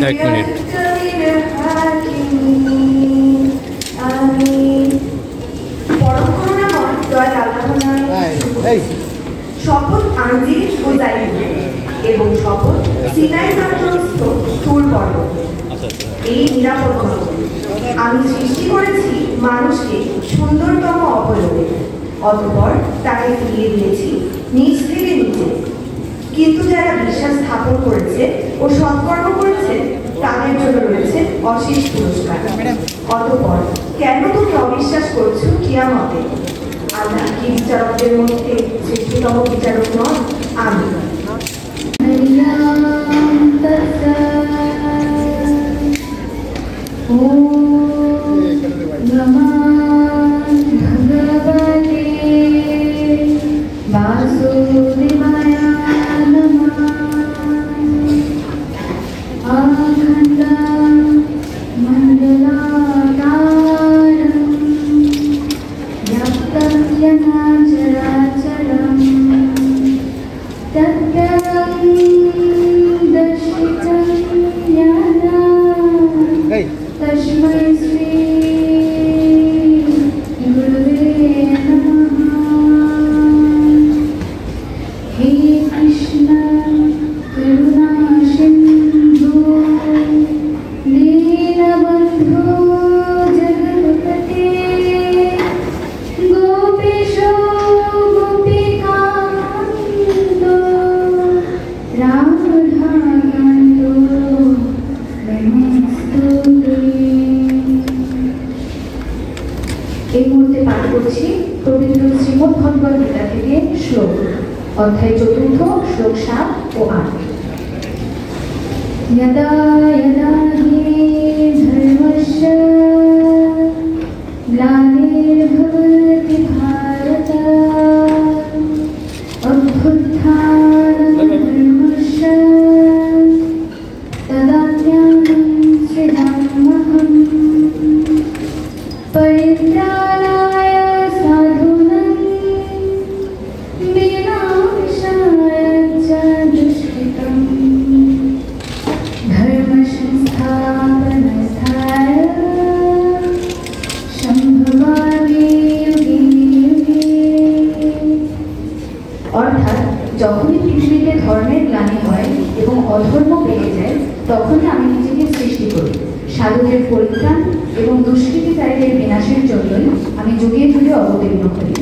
एक मिनट শপথ আঞ্জির উদাইল এবং শপথ সিনাই পার্বত্য তুর পর্বত। এই নিরাপদ আমি সৃষ্টি করেছি মানুষকে সুন্দরতম অবয়বে, অতঃপর তাকে ফিরিয়ে দিয়েছি নিজ থেকে নিচে। কিন্তু যারা বিশ্বাস স্থাপন করেছে ও সৎকর্ম করেছে তাদের জন্য রয়েছে অশেষ পুরস্কার। অতঃপর কেন তুমি অবিশ্বাস করছো কিয়ামতে? আল্লাহ কি বিচারকদের মধ্যে শ্রেষ্ঠতম বিচারক নন? আমি অধ্যায় 4 শ্লোক 7 ও 8। यदा यदा हि धर्मस्य ग्लानिर्भवति भारत अभ्युत्थानं धर्मस्य तदात्म्यहं सृजाम्यहम् परित्राणाय साधूनां অর্থাৎ যখনই পৃথিবীতে ধর্মের গ্লানি হয় এবং অধর্ম বেড়ে যায় তখনই আমি নিজেকে সৃষ্টি করি। সাধুদের পরিত্রাণ এবং দুষ্কৃতিকারীদের বিনাশের জন্যই আমি যুগে যুগে অবতীর্ণ হই।